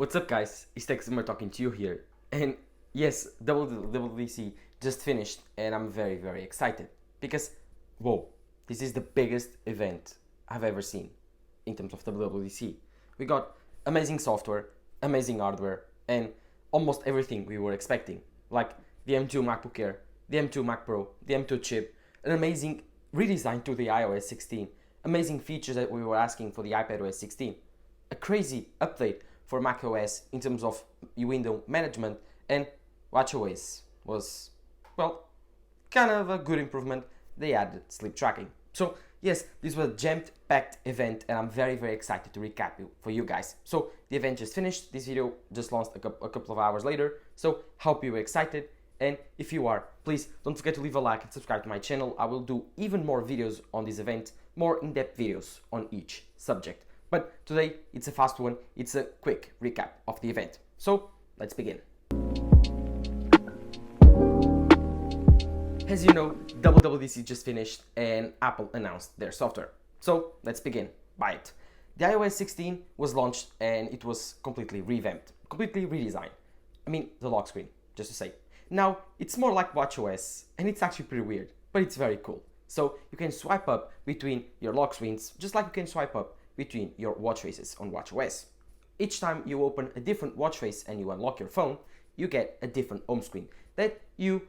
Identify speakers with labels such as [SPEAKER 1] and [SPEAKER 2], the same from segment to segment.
[SPEAKER 1] What's up guys, it's Texamer talking to you here, and yes, WWDC just finished and I'm very excited because, whoa, this is the biggest event I've ever seen in terms of WWDC. We got amazing software, amazing hardware, and almost everything we were expecting, like the M2 MacBook Air, the M2 Mac Pro, the M2 chip, an amazing redesign to the iOS 16, amazing features that we were asking for the iPadOS 16, a crazy update for macOS in terms of window management, and WatchOS was, well, kind of a good improvement. They added sleep tracking. So yes, this was a jam-packed event and I'm very excited to recap it for you guys. So the event just finished, this video just launched a couple of hours later, so hope you were excited, and if you are, please don't forget to leave a like and subscribe to my channel. I will do even more videos on this event, more in-depth videos on each subject. But today, it's a fast one, it's a quick recap of the event. So, let's begin. As you know, WWDC just finished and Apple announced their software. So, let's begin. Buy it. The iOS 16 was launched and it was completely revamped, completely redesigned. I mean, the lock screen, just to say. Now, it's more like WatchOS and it's actually pretty weird, but it's very cool. So, you can swipe up between your lock screens, just like you can swipe up between your watch faces on WatchOS. Each time you open a different watch face and you unlock your phone, you get a different home screen that you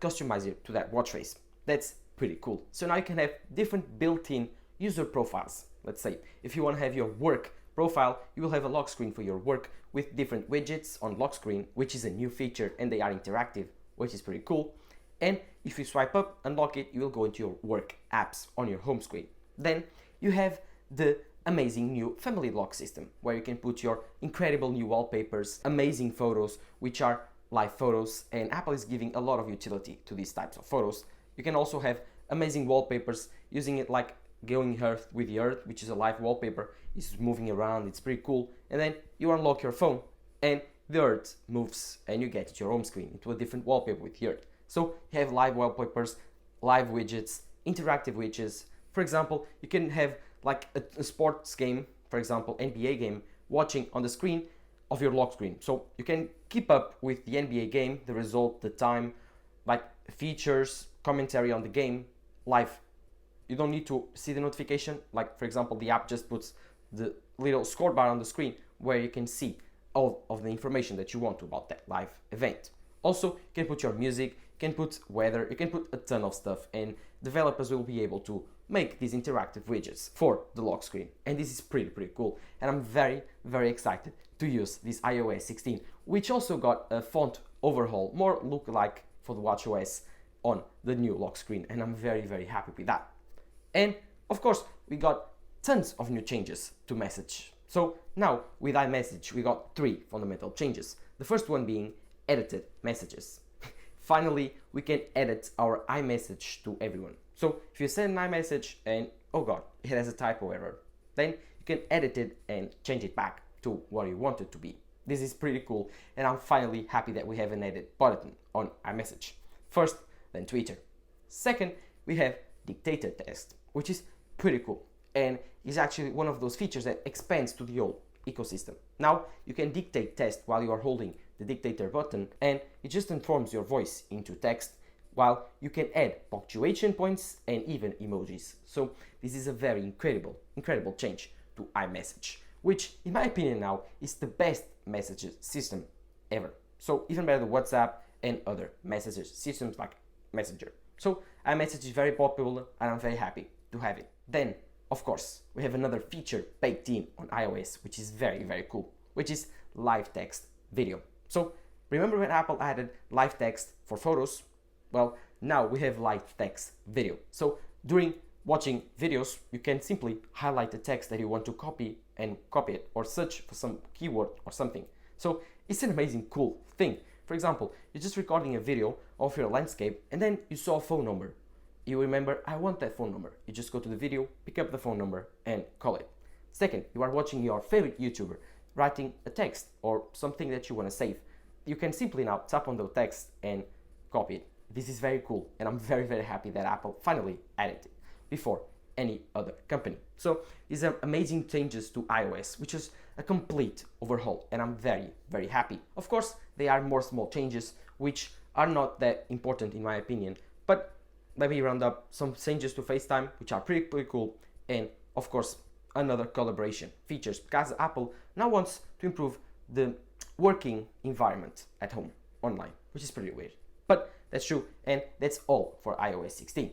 [SPEAKER 1] customize it to that watch face. That's pretty cool. So now you can have different built-in user profiles. Let's say if you want to have your work profile, you will have a lock screen for your work with different widgets on lock screen, which is a new feature and they are interactive, which is pretty cool. And if you swipe up, unlock it, you will go into your work apps on your home screen. Then you have the amazing new family lock system where you can put your incredible new wallpapers, amazing photos which are live photos, and Apple is giving a lot of utility to these types of photos. You can also have amazing wallpapers using it like going Earth with the Earth, which is a live wallpaper. It's moving around, it's pretty cool, and then you unlock your phone and the Earth moves and you get your home screen into a different wallpaper with the Earth. So you have live wallpapers, live widgets, interactive widgets. For example, you can have like a sports game, for example, NBA game, watching on the screen of your lock screen. So you can keep up with the NBA game, the result, the time, like features, commentary on the game, live. You don't need to see the notification. Like, for example, the app just puts the little score bar on the screen where you can see all of the information that you want about that live event. Also, you can put your music, you can put weather, you can put a ton of stuff, and developers will be able to make these interactive widgets for the lock screen. And this is pretty cool. And I'm very excited to use this iOS 16, which also got a font overhaul, more look-alike for the WatchOS on the new lock screen. And I'm very happy with that. And of course, we got tons of new changes to Message. So now with iMessage, we got 3 fundamental changes. The first one being edited messages. Finally, we can edit our iMessage to everyone. So if you send an iMessage and, oh god, it has a typo error, then you can edit it and change it back to what you want it to be. This is pretty cool, and I'm finally happy that we have an edit button on iMessage. First, then Twitter. Second, we have dictator test, which is pretty cool, and is actually one of those features that expands to the whole ecosystem. Now, you can dictate text while you are holding the dictator button, and it just transforms your voice into text, while you can add punctuation points and even emojis. So this is a very incredible change to iMessage, which in my opinion now is the best messaging system ever. So even better than WhatsApp and other messaging systems like Messenger. So iMessage is very popular and I'm very happy to have it. Then, of course, we have another feature baked in on iOS, which is very cool, which is live text video. So remember when Apple added live text for photos? Well, now we have live text video. So during watching videos, you can simply highlight the text that you want to copy and copy it, or search for some keyword or something. So it's an amazing cool thing. For example, you're just recording a video of your landscape and then you saw a phone number. You remember, I want that phone number. You just go to the video, pick up the phone number and call it. Second, you are watching your favorite YouTuber writing a text or something that you want to save. You can simply now tap on the text and copy it. This is very cool, and I'm very happy that Apple finally added it before any other company. So these are amazing changes to iOS, which is a complete overhaul, and I'm very, very happy. Of course, there are more small changes which are not that important in my opinion, but let me round up some changes to FaceTime which are pretty cool, and of course another collaboration features because Apple now wants to improve the working environment at home online, which is pretty weird, but that's true, and that's all for iOS 16.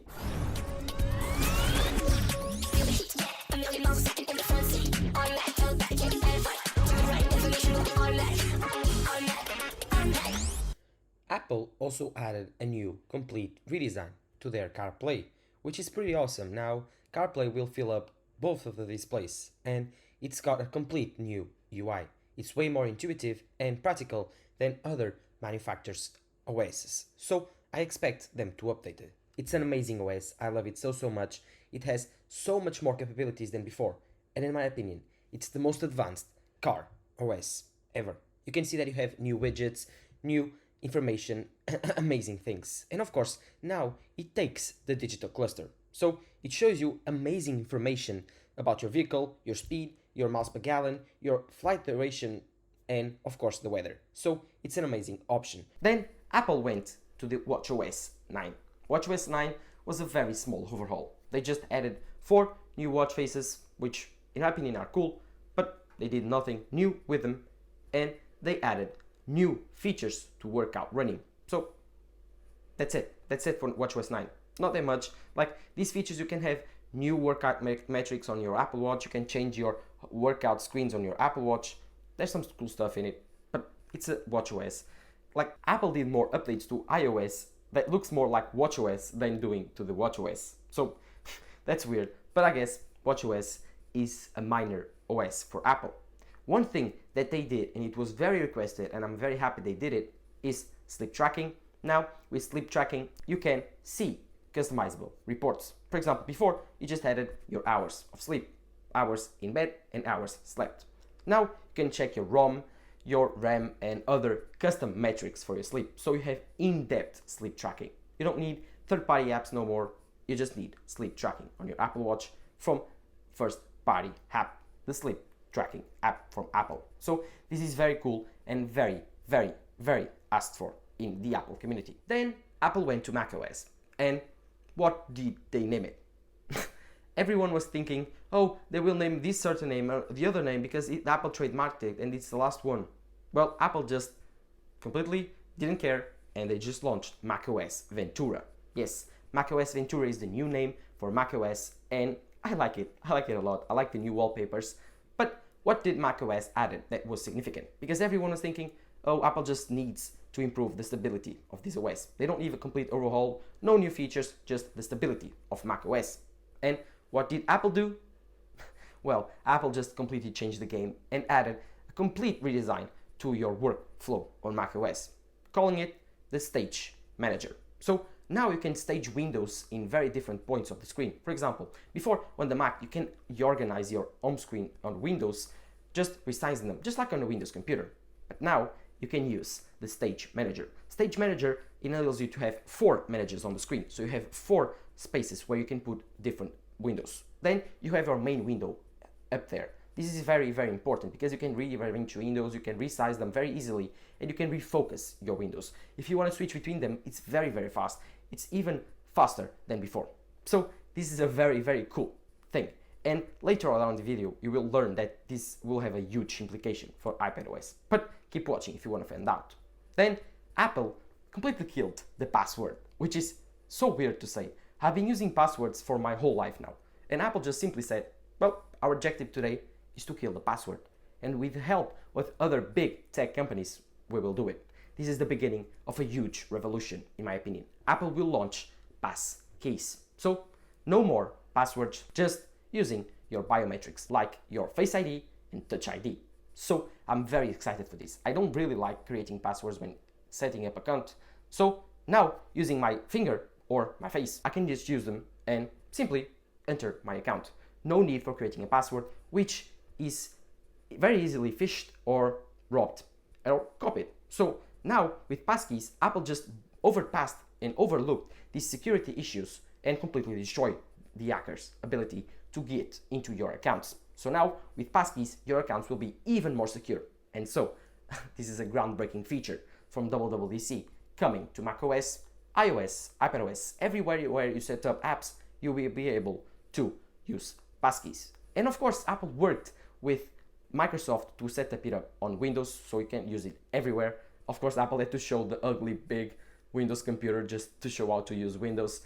[SPEAKER 1] Apple also added a new, complete redesign to their CarPlay, which is pretty awesome. Now, CarPlay will fill up both of the displays, and it's got a complete new UI. It's way more intuitive and practical than other manufacturers' OSs, so I expect them to update it. It's an amazing OS, I love it so much. It has so much more capabilities than before, and in my opinion, it's the most advanced car OS ever. You can see that you have new widgets, new information, amazing things. And of course, now it takes the digital cluster. So it shows you amazing information about your vehicle, your speed, your miles per gallon, your flight duration, and of course the weather. So it's an amazing option. Then Apple went to the WatchOS 9. WatchOS 9 was a very small overhaul. They just added 4 new watch faces, which in my opinion are cool, but they did nothing new with them, and they added new features to workout running. So that's it. That's it for WatchOS 9. Not that much. Like these features, you can have new workout metrics on your Apple Watch. You can change your workout screens on your Apple Watch. There's some cool stuff in it, but it's a WatchOS. Like Apple did more updates to iOS that looks more like WatchOS than doing to the WatchOS. So that's weird. But I guess WatchOS is a minor OS for Apple. One thing that they did, and it was very requested, and I'm very happy they did it, is sleep tracking. Now, with sleep tracking, you can see customizable reports. For example, before, you just added your hours of sleep, hours in bed, and hours slept. Now, you can check your ROM, your RAM, and other custom metrics for your sleep. So you have in-depth sleep tracking. You don't need third-party apps no more. You just need sleep tracking on your Apple Watch from first-party app, the sleep tracking app from Apple. So this is very cool and very, very, very asked for in the Apple community. Then Apple went to macOS, and what did they name it? Everyone was thinking, oh, they will name this certain name or the other name because Apple trademarked it and it's the last one. Well, Apple just completely didn't care, and they just launched macOS Ventura. Yes, macOS Ventura is the new name for macOS, and I like it. I like it a lot. I like the new wallpapers. But what did macOS add that was significant? Because everyone was thinking, oh, Apple just needs to improve the stability of this OS. They don't need a complete overhaul, no new features, just the stability of macOS. And what did Apple do? Well, Apple just completely changed the game and added a complete redesign to your workflow on macOS, calling it the Stage Manager. So now you can stage windows in very different points of the screen. For example, before on the Mac, you can organize your home screen on Windows, just resizing them, just like on a Windows computer. But now you can use the Stage Manager. Stage Manager enables you to have 4 managers on the screen. So you have 4 spaces where you can put different windows. Then you have your main window up there. This is very, very important because you can rearrange windows, you can resize them very easily, and you can refocus your windows. If you want to switch between them, it's very, very fast. It's even faster than before. So this is a very, very cool thing. And later on in the video, you will learn that this will have a huge implication for iPadOS. But keep watching if you want to find out. Then Apple completely killed the password, which is so weird to say. I've been using passwords for my whole life now. And Apple just simply said, well, our objective today is to kill the password. And with the help with other big tech companies, we will do it. This is the beginning of a huge revolution, in my opinion. Apple will launch pass keys. So no more passwords, just using your biometrics like your Face ID and Touch ID. So I'm very excited for this. I don't really like creating passwords when setting up an account. So now using my finger or my face, I can just use them and simply enter my account. No need for creating a password, which is very easily phished or robbed or copied. So now with passkeys, Apple just overpassed and overlooked these security issues and completely destroyed the hackers' ability to get into your accounts. So now with passkeys, your accounts will be even more secure. And so this is a groundbreaking feature from WWDC coming to macOS, iOS, iPadOS, everywhere where you set up apps, you will be able to use passkeys. And of course, Apple worked with Microsoft to set up it up on Windows so you can use it everywhere. Of course, Apple had to show the ugly big Windows computer just to show how to use Windows.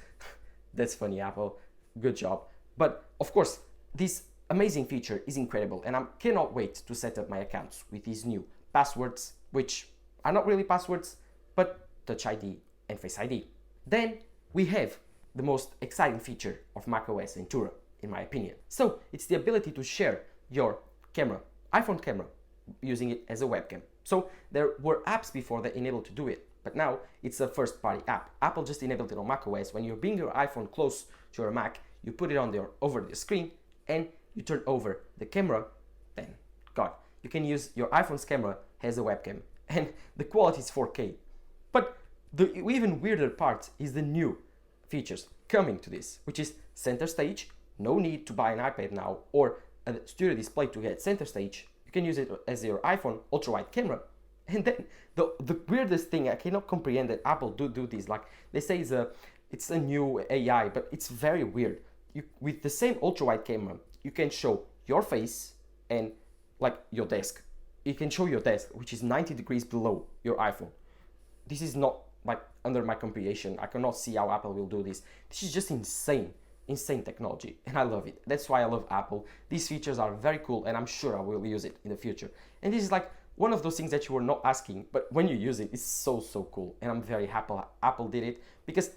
[SPEAKER 1] That's funny, Apple. Good job. But of course, this amazing feature is incredible and I cannot wait to set up my accounts with these new passwords, which are not really passwords, but Touch ID and Face ID. Then we have the most exciting feature of macOS Ventura, in my opinion. So it's the ability to share your camera, iPhone camera, using it as a webcam. So there were apps before that enabled to do it, but now it's a first-party app. Apple just enabled it on macOS. When you bring your iPhone close to your Mac, you put it on over the screen and you turn over the camera, then God, you can use your iPhone's camera as a webcam and the quality is 4K. But the even weirder part is the new features coming to this, which is center stage. No need to buy an iPad now or a studio display to get center stage. You can use it as your iPhone ultra-wide camera. And then the weirdest thing, I cannot comprehend that Apple do this. Like they say it's a new AI, but it's very weird. With the same ultra-wide camera, you can show your face and like your desk. You can show your desk, which is 90 degrees below your iPhone. This is not like under my comprehension. I cannot see how Apple will do this. This is just insane technology, and I love it. That's why I love Apple. These features are very cool, and I'm sure I will use it in the future. And this is like one of those things that you were not asking, but when you use it, it's so cool. And I'm very happy Apple did it, because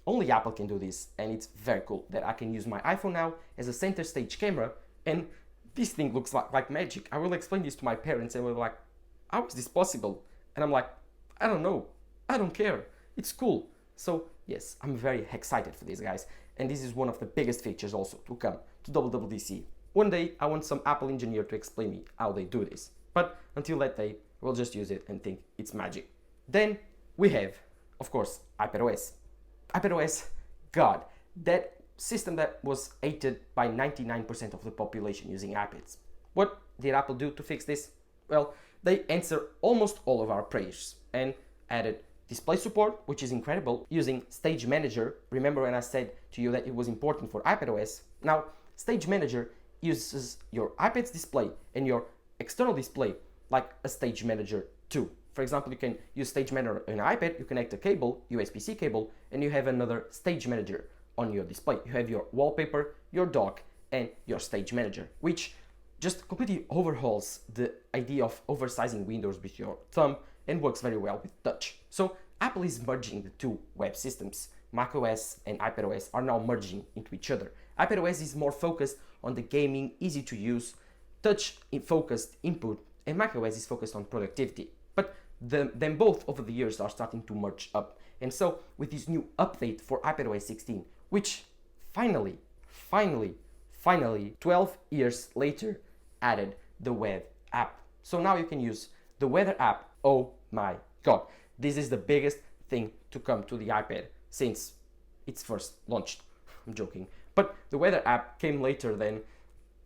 [SPEAKER 1] only Apple can do this, and it's very cool that I can use my iPhone now as a center stage camera, and this thing looks like magic. I will explain this to my parents, and we're like, how is this possible? And I'm like, I don't know. I don't care. It's cool. So yes, I'm very excited for this, guys. And this is one of the biggest features also to come to WWDC. One day, I want some Apple engineer to explain me how they do this. But until that day, we'll just use it and think it's magic. Then we have, of course, iPadOS. iPadOS, God, that system that was hated by 99% of the population using iPads. What did Apple do to fix this? Well, they answer almost all of our prayers and added display support, which is incredible, using Stage Manager. Remember when I said to you that it was important for iPadOS? Now, Stage Manager uses your iPad's display and your external display like a Stage Manager too. For example, you can use Stage Manager on an iPad, you connect a cable, USB-C cable, and you have another Stage Manager on your display. You have your wallpaper, your dock, and your Stage Manager, which just completely overhauls the idea of oversizing windows with your thumb and works very well with touch. So Apple is merging the two web systems. macOS and iPadOS are now merging into each other. iPadOS is more focused on the gaming, easy to use, touch-focused input, and macOS is focused on productivity. But them both over the years are starting to merge up. And so with this new update for iPadOS 16, which finally, 12 years later, added the web app. So now you can use the weather app. Oh my God. This is the biggest thing to come to the iPad since it's first launched. I'm joking. But the weather app came later than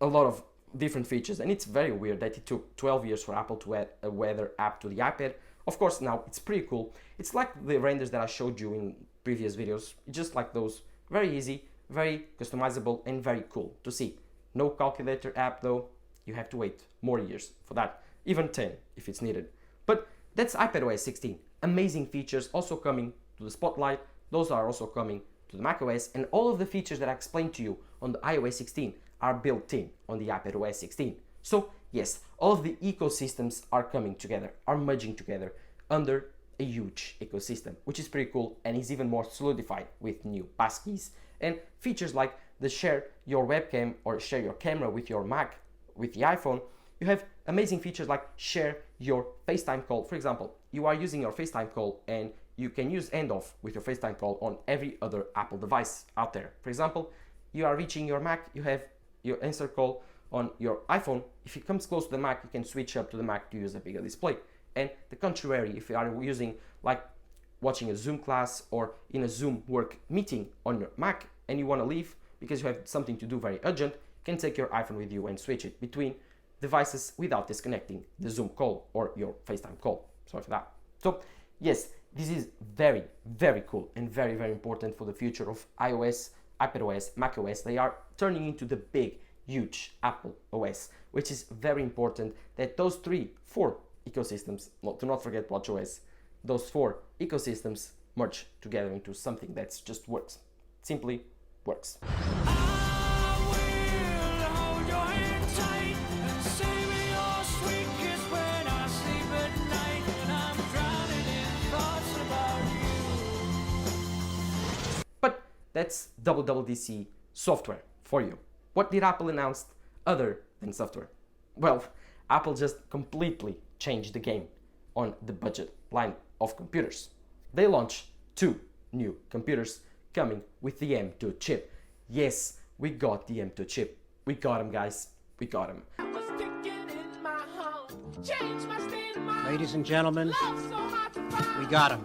[SPEAKER 1] a lot of different features, and it's very weird that it took 12 years for Apple to add a weather app to the iPad. Of course, now it's pretty cool. It's like the renders that I showed you in previous videos. It's just like those. Very easy, very customizable, and very cool to see. No calculator app though. You have to wait more years for that. Even 10 if it's needed. But that's iPadOS 16. Amazing features also coming to the Spotlight. Those are also coming to the macOS, and all of the features that I explained to you on the iOS 16 are built in on the iPadOS 16. So yes, all of the ecosystems are coming together, are merging together under a huge ecosystem, which is pretty cool and is even more solidified with new passkeys and features like the share your webcam or share your camera with your Mac, with the iPhone. You have amazing features like share your FaceTime call. For example, you are using your FaceTime call and you can use handoff with your FaceTime call on every other Apple device out there. For example, you are reaching your Mac, you have your answer call on your iPhone. If it comes close to the Mac, you can switch up to the Mac to use a bigger display. And the contrary, if you are using like watching a Zoom class or in a Zoom work meeting on your Mac and you want to leave, because you have something to do very urgent, you can take your iPhone with you and switch it between devices without disconnecting the Zoom call or your FaceTime call. Sorry for that. So yes, this is very, very cool and very, very important for the future of iOS, iPadOS, macOS. They are turning into the big, huge Apple OS, which is very important that those 4 ecosystems, do not forget WatchOS, those 4 ecosystems merge together into something that just works. Simply works. But that's WWDC software for you. What did Apple announce other than software? Well, Apple just completely changed the game on the budget line of computers. They launched 2 new computers coming with the M2 chip. Yes, we got the M2 chip. We got them, guys. We got them.
[SPEAKER 2] Ladies and gentlemen, we got him.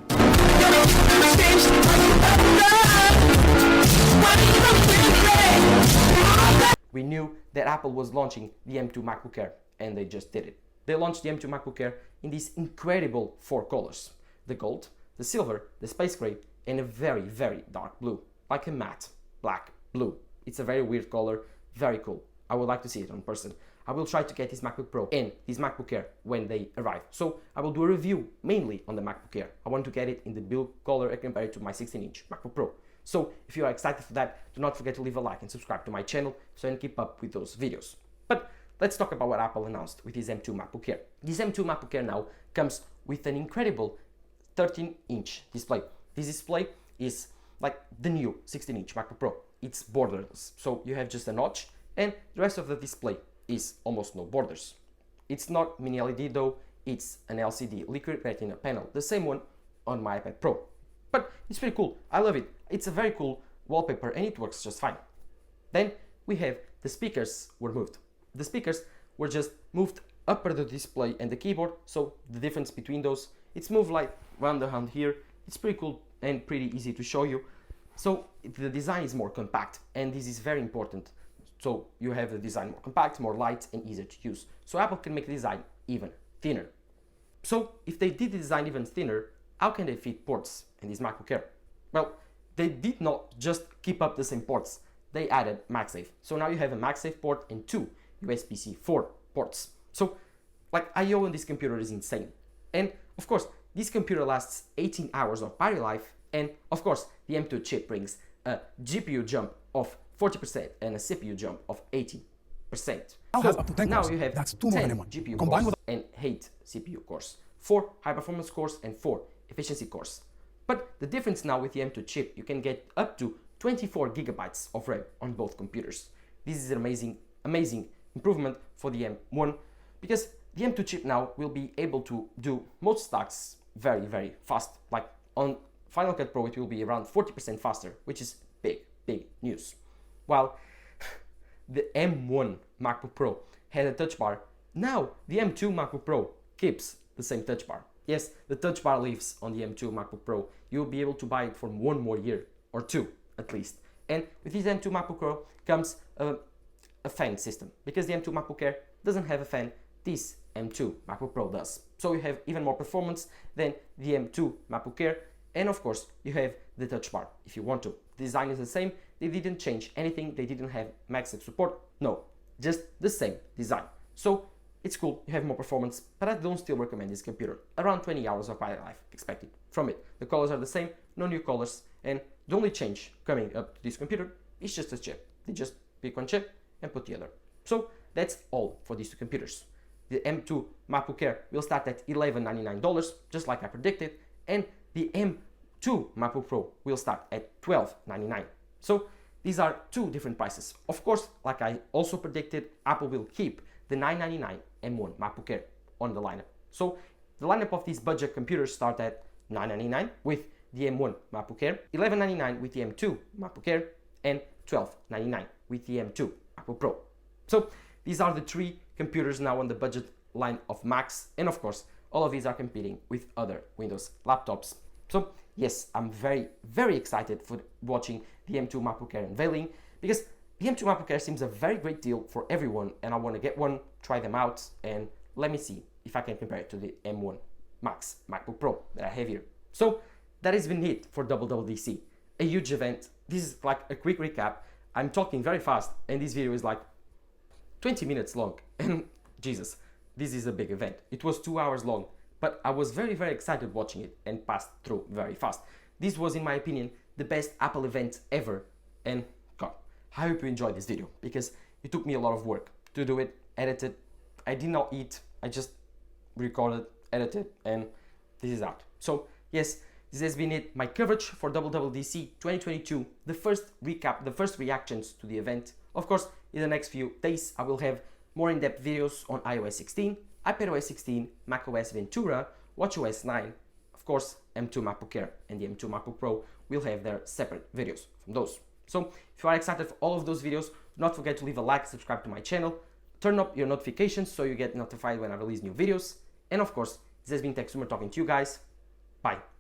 [SPEAKER 1] We knew that Apple was launching the M2 MacBook Air, and they just did it. They launched the M2 MacBook Air in these incredible 4 colors: the gold, the silver, the space gray, and a very, very dark blue, like a matte black blue. It's a very weird color, very cool. I would like to see it in person. I will try to get this MacBook Pro and this MacBook Air when they arrive. So I will do a review mainly on the MacBook Air. I want to get it in the blue color and compare it to my 16-inch MacBook Pro. So if you are excited for that, do not forget to leave a like and subscribe to my channel so I can keep up with those videos. But let's talk about what Apple announced with his M2 MacBook Air. This M2 MacBook Air now comes with an incredible 13-inch display. This display is like the new 16-inch MacBook Pro. It's borderless, so you have just a notch, and the rest of the display is almost no borders. It's not mini LED though, it's an LCD liquid retina panel, the same one on my iPad Pro. But it's pretty cool, I love it. It's a very cool wallpaper and it works just fine. Then we have the speakers were moved. The speakers were just moved upper the display and the keyboard, so the difference between those, it's moved like around the hand here. It's pretty cool and pretty easy to show you. So the design is more compact, and this is very important. So you have the design more compact, more light and easier to use. So Apple can make the design even thinner. So if they did the design even thinner, how can they fit ports in this MacBook Air? Well, they did not just keep up the same ports. They added MagSafe. So now you have a MagSafe port and 2 USB-C 4 ports. So like I/O on this computer is insane. And of course, this computer lasts 18 hours of battery life, and of course, the M2 chip brings a GPU jump of 40% and a CPU jump of 80%. So now you have 10 GPU cores and 8 CPU cores, 4 high performance cores and 4 efficiency cores. But the difference now with the M2 chip, you can get up to 24 gigabytes of RAM on both computers. This is an amazing improvement for the M1, because the M2 chip now will be able to do most tasks very, very fast. Like on Final Cut Pro, it will be around 40% faster, which is big news. While the M1 MacBook Pro had a touch bar, now the M2 MacBook Pro keeps the same touch bar. Yes, the touch bar lives on the M2 MacBook Pro. You'll be able to buy it for 1 more year, or 2 at least. And with this M2 MacBook Pro comes a fan system, because the M2 MacBook Air doesn't have a fan. This M2 MacBook Pro does. So you have even more performance than the M2 MacBook Air, and of course you have the touch bar if you want to. The design is the same, they didn't change anything, they didn't have MagSafe support, no, just the same design. So it's cool, you have more performance, but I don't still recommend this computer. Around 20 hours of battery life expected from it. The colors are the same, no new colors, and the only change coming up to this computer is just a chip. They just pick one chip and put the other. So that's all for these 2 computers. The M2 MacBook Air will start at $1199, just like I predicted, and the M2 MacBook Pro will start at $1299. So these are 2 different prices. Of course, like I also predicted, Apple will keep the $999 M1 MacBook Air on the lineup. So the lineup of these budget computers start at $999 with the M1 MacBook Air, $1199 with the M2 MacBook Air, and $1299 with the M2 MacBook Pro. So these are the 3 computers now on the budget line of Macs, and of course all of these are competing with other Windows laptops. So yes, I'm very excited for watching the M2 MacBook Air unveiling, because the M2 MacBook Air seems a very great deal for everyone, and I want to get one, try them out, and let me see if I can compare it to the M1 Max MacBook Pro that I have here. So that has been it for WWDC, a huge event. This is like a quick recap. I'm talking very fast, and this video is like 20 minutes long, and Jesus, this is a big event. It was 2 hours long, but I was very excited watching it and passed through very fast. This was, in my opinion, the best Apple event ever, and God, I hope you enjoyed this video, because it took me a lot of work to do it, edit it. I did not eat, I just recorded, edited, and this is out. So yes, this has been it, my coverage for WWDC 2022, the first recap, the first reactions to the event. Of course, in the next few days, I will have more in-depth videos on iOS 16, iPadOS 16, macOS Ventura, WatchOS 9, of course, M2 MacBook Air and the M2 MacBook Pro will have their separate videos from those. So, if you are excited for all of those videos, do not forget to leave a like, subscribe to my channel, turn up your notifications so you get notified when I release new videos, and of course, this has been TechSumer talking to you guys. Bye.